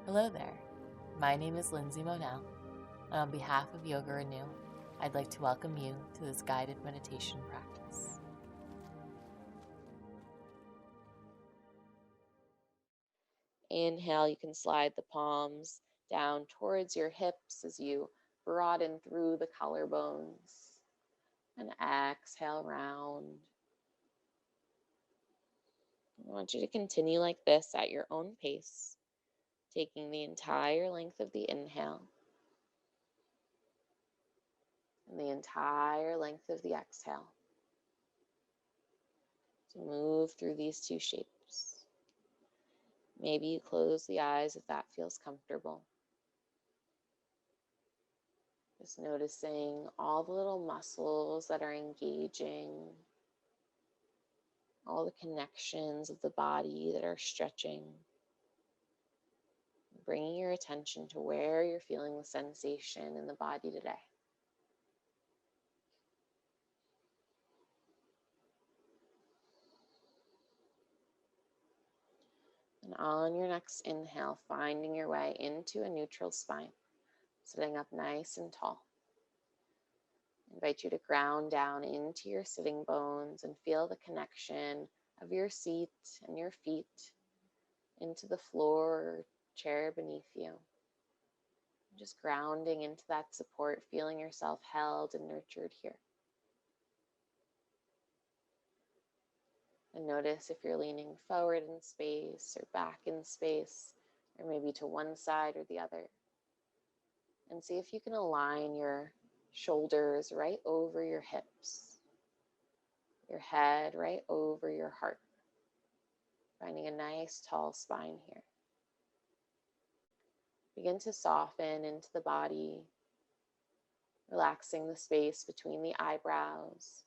Hello there. My name is Lindsay Monal, and on behalf of Yoga Renew, I'd like to welcome you to this guided meditation practice. Inhale, you can slide the palms down towards your hips as you broaden through the collarbones. And exhale, round. I want you to continue like this at your own pace, taking the entire length of the inhale and the entire length of the exhale to move through these two shapes. Maybe you close the eyes if that feels comfortable. Just noticing all the little muscles that are engaging, all the connections of the body that are stretching. Bringing your attention to where you're feeling the sensation in the body today. And on your next inhale, finding your way into a neutral spine, sitting up nice and tall. I invite you to ground down into your sitting bones and feel the connection of your seat and your feet into the floor or chair beneath you. Just grounding into that support, feeling yourself held and nurtured here. And notice if you're leaning forward in space or back in space, or maybe to one side or the other. And see if you can align your shoulders right over your hips, your head right over your heart, finding a nice tall spine here. Begin to soften into the body, relaxing the space between the eyebrows,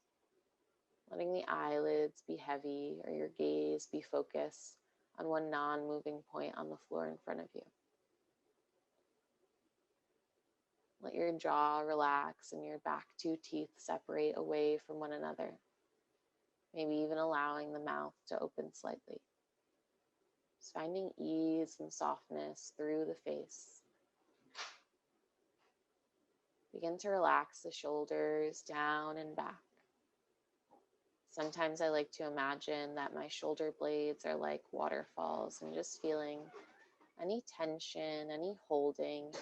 letting the eyelids be heavy or your gaze be focused on one non-moving point on the floor in front of you. Let your jaw relax and your back two teeth separate away from one another, maybe even allowing the mouth to open slightly. Just finding ease and softness through the face. Begin to relax the shoulders down and back. Sometimes I like to imagine that my shoulder blades are like waterfalls and just feeling any tension, any holding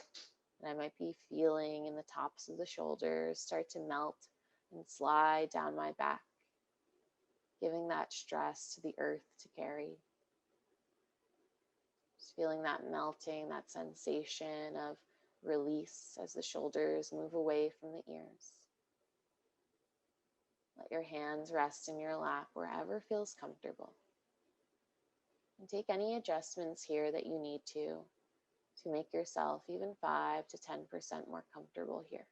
that I might be feeling in the tops of the shoulders start to melt and slide down my back, giving that stress to the earth to carry. Just feeling that melting, that sensation of release as the shoulders move away from the ears. Let your hands rest in your lap wherever feels comfortable. And take any adjustments here that you need to make yourself even 5 to 10% more comfortable here.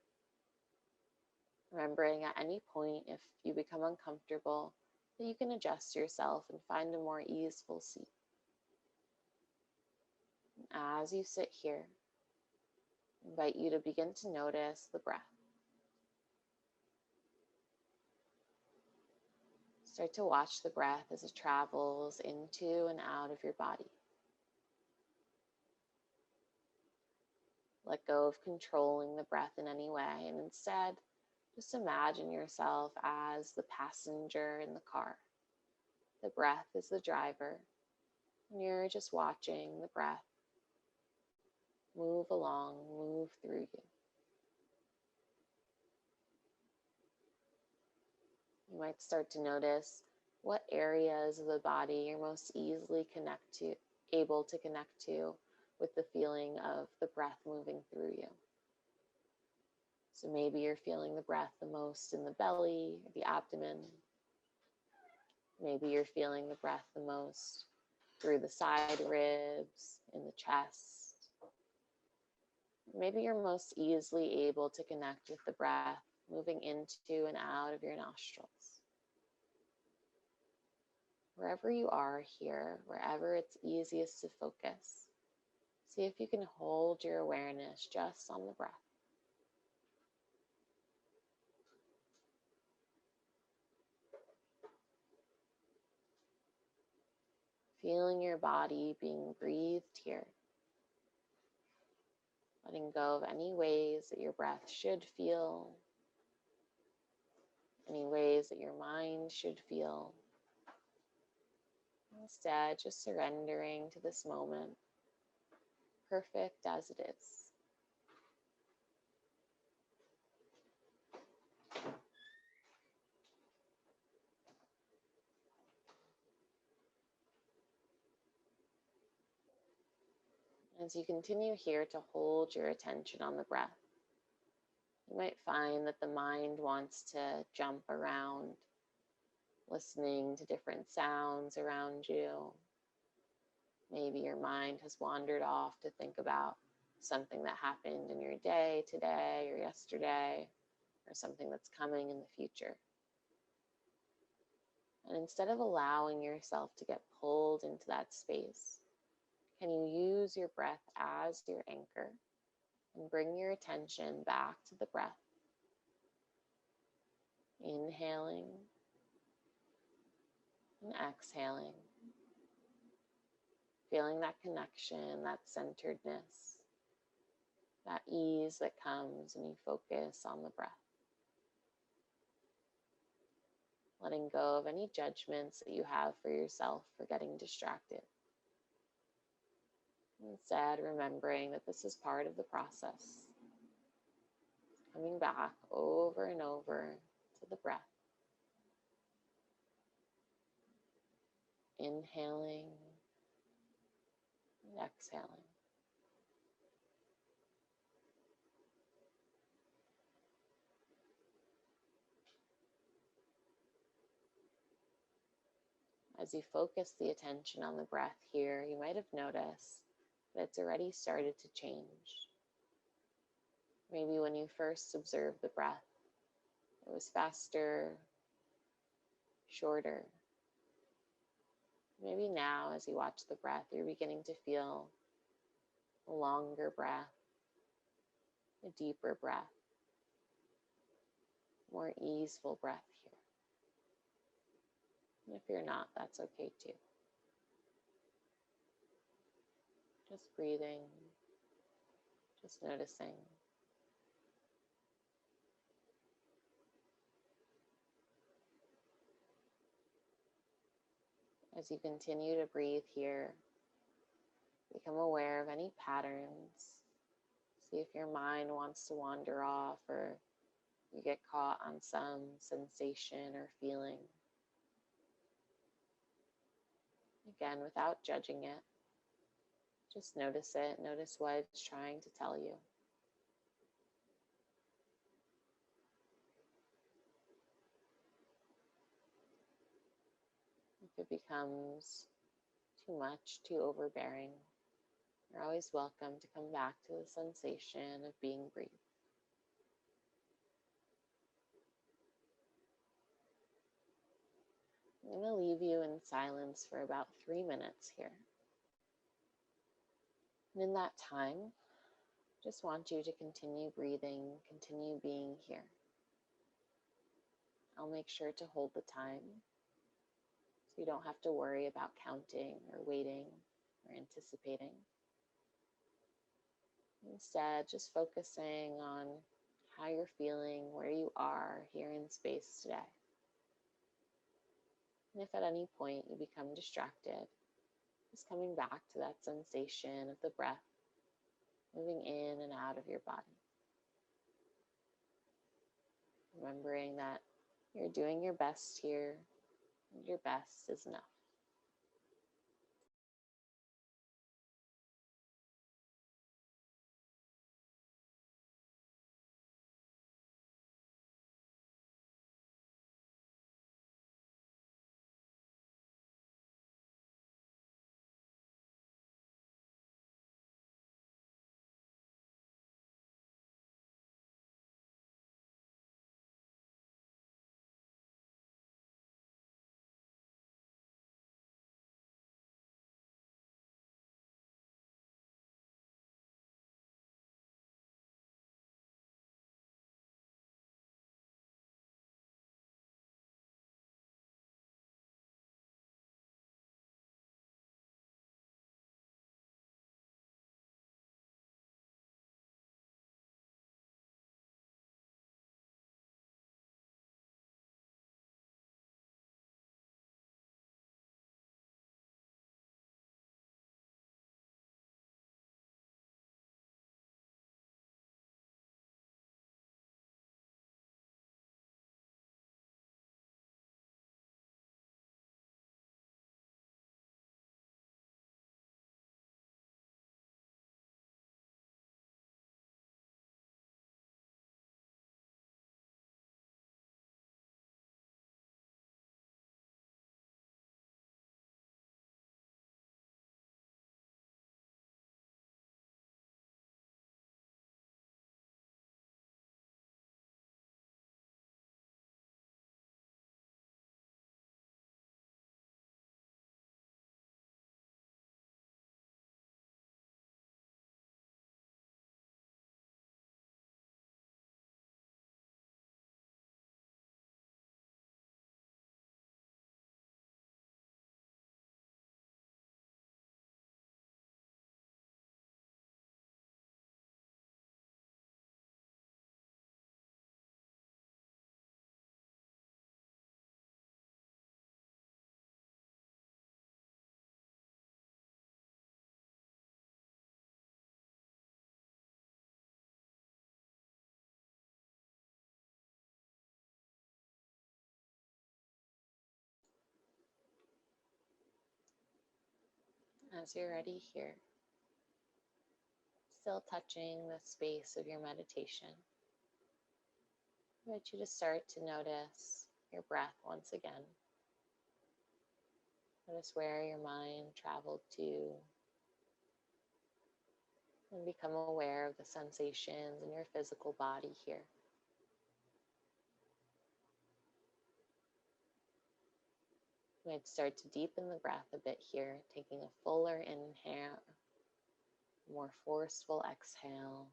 Remembering at any point, if you become uncomfortable, that you can adjust yourself and find a more easeful seat. And as you sit here, I invite you to begin to notice the breath. Start to watch the breath as it travels into and out of your body. Let go of controlling the breath in any way, and instead, just imagine yourself as the passenger in the car. The breath is the driver, and you're just watching the breath move along, move through you. You might start to notice what areas of the body you're most easily able to connect to with the feeling of the breath moving through you. So maybe you're feeling the breath the most in the belly, or the abdomen. Maybe you're feeling the breath the most through the side ribs, in the chest. Maybe you're most easily able to connect with the breath moving into and out of your nostrils. Wherever you are here, wherever it's easiest to focus, see if you can hold your awareness just on the breath. Feeling your body being breathed here. letting go of any ways that your breath should feel, any ways that your mind should feel. Instead, just surrendering to this moment, perfect as it is. As you continue here to hold your attention on the breath, you might find that the mind wants to jump around, listening to different sounds around you. Maybe your mind has wandered off to think about something that happened in your day today or yesterday, or something that's coming in the future. And instead of allowing yourself to get pulled into that space, can you use your breath as your anchor and bring your attention back to the breath? Inhaling and exhaling, feeling that connection, that centeredness, that ease that comes when you focus on the breath. Letting go of any judgments that you have for yourself for getting distracted. Instead, remembering that this is part of the process. Coming back over and over to the breath. Inhaling and exhaling. As you focus the attention on the breath here, you might have noticed that it's already started to change. Maybe when you first observed the breath, it was faster, shorter. Maybe now, as you watch the breath, you're beginning to feel a longer breath, a deeper breath, more easeful breath here. And if you're not, that's okay too. Just breathing, just noticing. As you continue to breathe here, become aware of any patterns. See if your mind wants to wander off or you get caught on some sensation or feeling. Again, without judging it, just notice it. Notice what it's trying to tell you. If it becomes too much, too overbearing, you're always welcome to come back to the sensation of being breathed. I'm going to leave you in silence for about 3 minutes here. And in that time, just want you to continue breathing, continue being here. I'll make sure to hold the time so you don't have to worry about counting or waiting or anticipating. Instead, just focusing on how you're feeling, where you are here in space today. And if at any point you become distracted, just coming back to that sensation of the breath moving in and out of your body. Remembering that you're doing your best here, and your best is enough. As you're ready here, still touching the space of your meditation, I invite you to start to notice your breath once again. Notice where your mind traveled to, and become aware of the sensations in your physical body here. You might start to deepen the breath a bit here, taking a fuller inhale, more forceful exhale.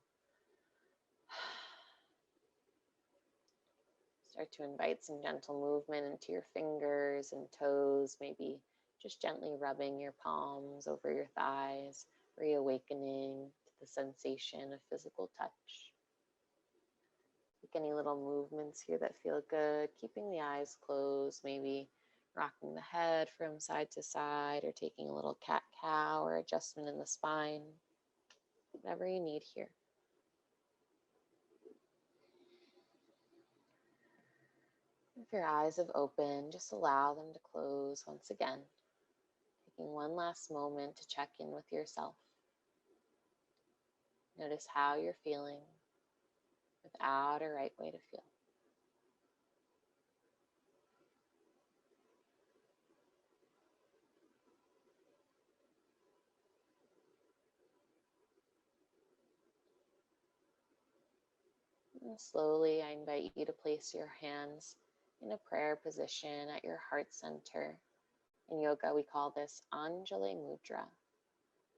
Start to invite some gentle movement into your fingers and toes, maybe just gently rubbing your palms over your thighs, reawakening to the sensation of physical touch. Take any little movements here that feel good, keeping the eyes closed, maybe rocking the head from side to side or taking a little cat-cow or adjustment in the spine, whatever you need here. If your eyes have opened, just allow them to close once again, taking one last moment to check in with yourself. Notice how you're feeling without a right way to feel. And slowly, I invite you to place your hands in a prayer position at your heart center. In yoga, we call this Anjali Mudra.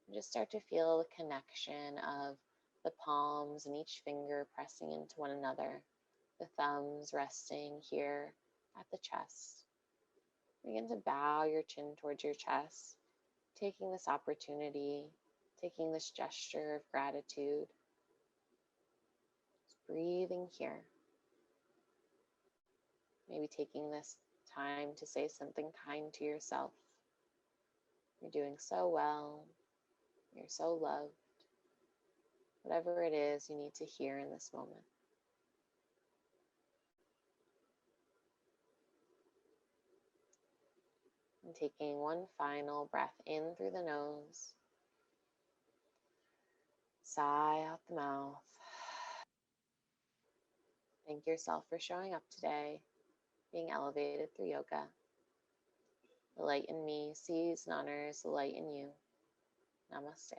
And just start to feel the connection of the palms and each finger pressing into one another, the thumbs resting here at the chest. Begin to bow your chin towards your chest, taking this opportunity, taking this gesture of gratitude. Just breathing here. Maybe taking this time to say something kind to yourself. You're doing so well. You're so loved. Whatever it is you need to hear in this moment. And taking one final breath in through the nose. Sigh out the mouth. Thank yourself for showing up today, being elevated through yoga. The light in me sees and honors the light in you. Namaste.